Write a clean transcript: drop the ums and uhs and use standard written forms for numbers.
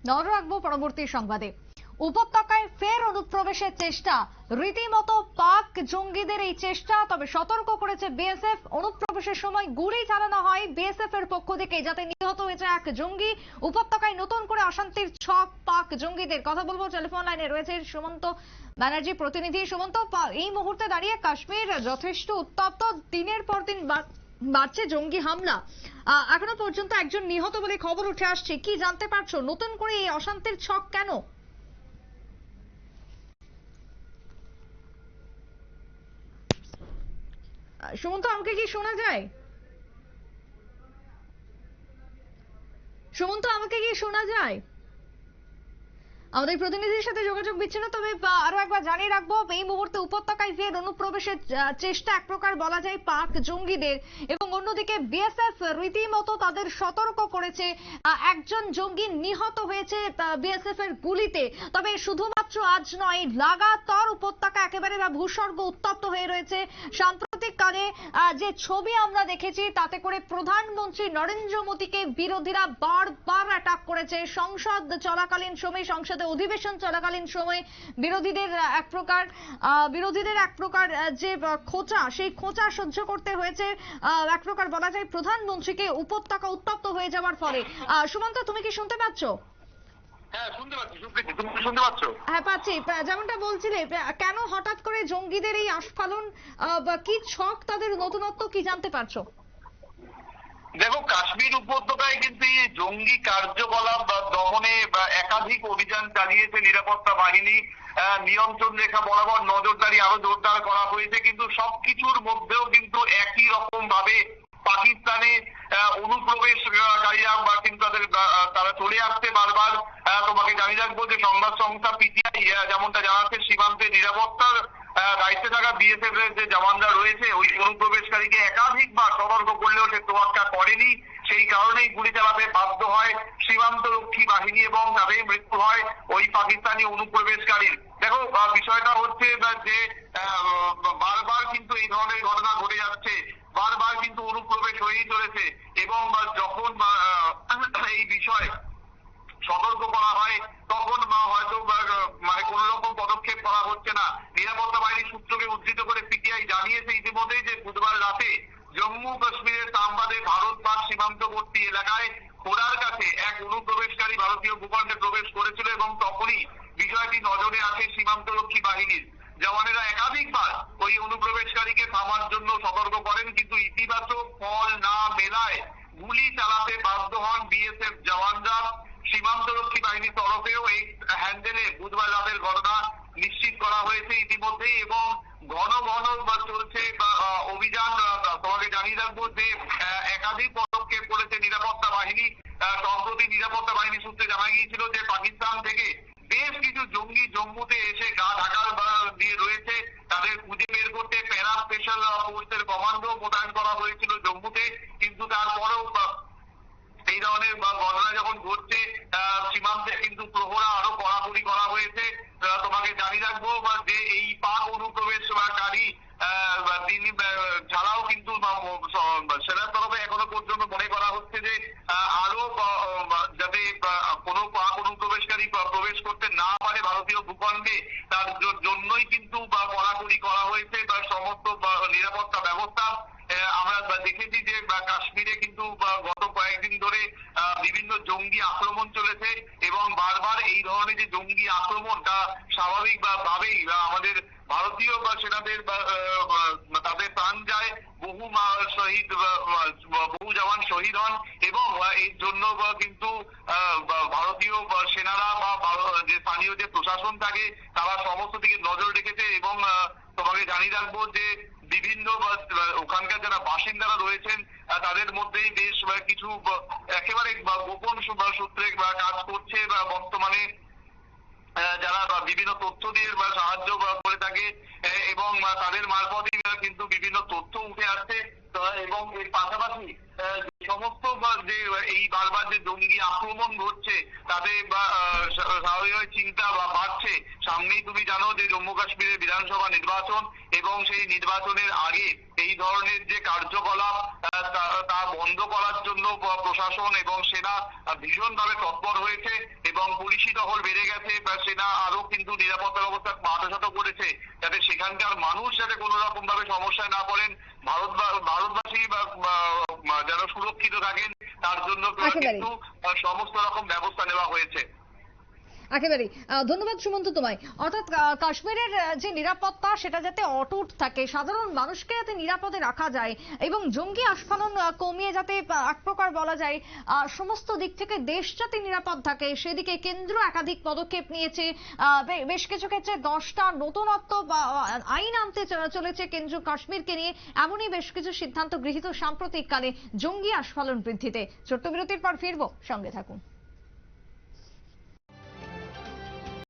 নজর রাখবো পরবর্তী সংবাদে। উপত্যকায় ফের অনুপ্রবেশের চেষ্টা, রীতিমতো পাক জঙ্গিদের এই চেষ্টা। তবে সতর্ক করেছে বিএসএফ, অনুপ্রবেশের সময় গুলি চালানো হয় বিএসএফ এর পক্ষ থেকে, যাতে নিহত হয়েছে এক জঙ্গি। উপত্যকায় নতুন করে অশান্তির ছক পাক জঙ্গিদের। কথা বলবো, টেলিফোন লাইনে রয়েছে সুমন্ত ব্যানার্জি প্রতিনিধি। সুমন্ত, এই মুহূর্তে দাঁড়িয়ে কাশ্মীর যথেষ্ট উত্তপ্ত, দিনের পর দিন বাড়ছে জঙ্গি হামলা। এখনো পর্যন্ত একজন নিহত বলে খবর উঠে আসছে। কি জানতে পারছো, নতুন করে এই অশান্তির ছক কেন? সুমন্ত, আমাকে কি শোনা যায়? সুমন্ত, আমাকে কি শোনা যায়? আমাদের প্রতিনিধির সাথে যোগাযোগ বিচ্ছিন্ন। তবে আরো একবার জানিয়ে রাখবো, এই মুহূর্তে উপত্যকায় ফের অনুপ্রবেশের চেষ্টা, এক প্রকার বলা যায় পাক জঙ্গিদের। এবং অন্যদিকে বিএসএফ রীতিমতো তাদের সতর্ক করেছে। একজন জঙ্গি নিহত হয়েছে বিএসএফ এর গুলিতে। তবে শুধুমাত্র আজ নয়, লাগাতার উপত্যকা একেবারে ভূস্বর্গ উত্তপ্ত হয়ে রয়েছে। সাম্প্রতিক কালে যে ছবি আমরা দেখেছি, তাতে করে প্রধানমন্ত্রী নরেন্দ্র মোদীকে বিরোধীরা বারবার অ্যাটাক করেছে। সংসদ চলাকালীন সময়, সংসদে অধিবেশন চলাকালীন সময় বিরোধীদের এক প্রকার যে খোঁচা, সেই খোঁচা সহ্য করতে হয়েছে এক প্রকার বলা যায় প্রধানমন্ত্রীকে, উপত্যকা উত্তপ্ত হয়ে যাওয়ার ফলে। সুমন্ত, তুমি কি শুনতে পাচ্ছ? হ্যাঁ, শুনতে পাচ্ছি। তুমি শুনতে পাচ্ছ? হ্যাঁ, পাচ্ছি। যেমনটা বলছিলে, কেন হঠাৎ করে জঙ্গিদের এই আস্ফালন, কি ছক তাদের, নতুনত্ব কি জানতে পারছো? দেখো, কাশ্মীর উপত্যকায় কিন্তু এই জঙ্গি কার্যকলাপ বা দমনে একাধিক অভিযান চালিয়েছে নিরাপত্তা বাহিনী। নিয়ন্ত্রণ রেখা বরাবর নজরদারি আরো জোরদার করা হয়েছে, কিন্তু সবকিছুর মধ্যেও কিন্তু একই রকম ভাবে পাকিস্তানে অনুপ্রবেশকারীরা কিন্তু তারা চলে আসছে বারবার। তোমাকে জানিয়ে রাখবো যে সংবাদ সংস্থা পিটিআই যেমনটা জানাচ্ছে, সীমান্তে নিরাপত্তার দায়িত্বে থাকা বিএসএফ এর যে জওয়ানরা রয়েছে, ওই অনুপ্রবেশকারীকে একাধিকবার সতর্ক করলেও সে তোয়াক্কা করেনি। সেই কারণেই গুলি চালাতে বাধ্য হয় সীমান্ত রক্ষী বাহিনী এবং তাদের মৃত্যু হয় ওই পাকিস্তানি অনুপ্রবেশকারীর। দেখো, বিষয়টা হচ্ছে যে বারবার কিন্তু এই ধরনের ঘটনা ঘটে যাচ্ছে, বারবার কিন্তু অনুপ্রবেশ হয়েই চলেছে। এবং যখন এই বিষয় সতর্ক করা হয়, তখন হয়তো মানে কোন রকম পদক্ষেপ করা হচ্ছে না। নিরাপত্তা বাহিনীর সূত্রকে উদ্ধৃত করে পিটিআই জানিয়েছে ইতিমধ্যেই যে বুধবার রাতে জম্মু কাশ্মীরের সাম্বাদে ভারত পাক সীমান্তবর্তী এলাকায় খোড়ার কাছে এক অনুপ্রবেশকারী ভারতীয় ভূখণ্ডে প্রবেশ করেছিল, এবং তখনই বিষয়টি নজরে আসে সীমান্তরক্ষী বাহিনীর জওয়ানেরা একাধিকবার ওই অনুপ্রবেশকারীকে থামার জন্য সতর্ক করেন, কিন্তু ইতিবাচক ফল না মেলায় গুলি চালাতে বাধ্য হন বিএসএফ জওয়ানরা। সীমান্তরক্ষী বাহিনীর তরফেও এই হ্যান্ডেলে বুধবার রাতের ঘটনা নিশ্চিত করা হয়েছে ইতিমধ্যেই, এবং ঘন ঘন চলছে অভিযান। তোমাকে জানিয়ে রাখবো যে একাধিক পদক্ষেপ করেছে নিরাপত্তা বাহিনী। সম্প্রতি নিরাপত্তা বাহিনী সূত্রে জানা গিয়েছিল যে পাকিস্তান থেকে বেশ কিছু জঙ্গি জম্মুতে এসে গা ঢাকা দিয়ে রয়েছে। তাদের খুঁজে বের করতে প্যারা স্পেশাল ফোর্সের কমান্ডো মোতায়েন করা হয়েছিল জম্মুতে, কিন্তু তারপরেও এই ধরনের ঘটনা যখন ঘটছে, সীমান্তে কিন্তু প্রহরা আরো কড়াকড়ি করা হয়েছে। তোমাকে জানিয়ে রাখবো যে এই পাক অনুপ্রবেশকারী তিনি ছাড়াও কিন্তু সেনার তরফে এখনো পর্যন্ত মনে করা হচ্ছে যে আরো যাতে কোনো পাক অনুপ্রবেশকারী প্রবেশ করতে না পারে ভারতীয় ভূখণ্ডে, তার জন্যই কিন্তু কড়াকড়ি করা হয়েছে বা সমস্ত নিরাপত্তা ব্যবস্থা। আমরা দেখেছি যে কাশ্মীরে কিন্তু গত কয়েকদিন ধরে বিভিন্ন জঙ্গি আক্রমণ চলেছে, এবং বারবার এই ধরনের যে জঙ্গি আক্রমণটা স্বাভাবিক ভাবেই আমাদের ভারতীয় সেনাদের তাদের প্রাণ যায়, বহু জওয়ান শহীদ হন, এবং এর জন্য কিন্তু ভারতীয় সেনারা বা যে স্থানীয় যে প্রশাসন থাকে, তারা সমস্ত দিকে নজর রেখেছে। এবং তোমাকে জানিয়ে রাখবো যে বিভিন্ন ওখানকার যারা বাসিন্দারা রয়েছেন, তাদের মধ্যেই বেশ কিছু একেবারে গোপন সূত্রে কাজ করছে বর্তমানে, যারা বিভিন্ন তথ্য দিয়ে সাহায্য করে থাকে, এবং তাদের মারফতেই কিন্তু বিভিন্ন তথ্য উঠে আসছে। এবং এর পাশাপাশি সমস্ত যে এই বারবার যে জঙ্গি আক্রমণ ঘটছে, তাদের স্বাভাবিক চিন্তা বাড়ছে। সামনেই তুমি জানো যে জম্মু কাশ্মীরের বিধানসভা নির্বাচন, এবং সেই নির্বাচনের আগে এই ধরনের যে কার্যকলাপ তা বন্ধ করার জন্য প্রশাসন এবং সেনা ভীষণভাবে তৎপর হয়েছে, এবং পুলিশি টহল বেড়ে গেছে বা সেনা আরো কিন্তু নিরাপত্তা ব্যবস্থা বাধাসাত করেছে, যাতে সেখানকার মানুষ যাতে কোনো রকম ভাবে সমস্যায় না পড়েন, ভারতবাসী বা যারা সুরক্ষিত থাকেন তার জন্য কিন্তু সমস্ত রকম ব্যবস্থা নেওয়া হয়েছে। একেবারেই ধন্যবাদ সুমন্ত তোমায়। অর্থাৎ কাশ্মীরের যে নিরাপত্তা সেটা যাতে অটুট থাকে, সাধারণ মানুষকে যাতে নিরাপদে রাখা যায় এবং জঙ্গি আস্ফালন কমিয়ে যাতে এক প্রকার বলা যায় সমস্ত দিক থেকে দেশ যাতে নিরাপদ থাকে, সেদিকে কেন্দ্র একাধিক পদক্ষেপ নিয়েছে। বেশ কিছু ক্ষেত্রে 10টা নতুনত্ব বা আইন আনতে চলেছে কেন্দ্র কাশ্মীরকে নিয়ে, এমনই বেশ কিছু সিদ্ধান্ত গৃহীত সাম্প্রতিককালে জঙ্গি আস্ফালন বৃদ্ধিতে। ছোট্ট বিরতির পর ফিরবো, সঙ্গে থাকুন।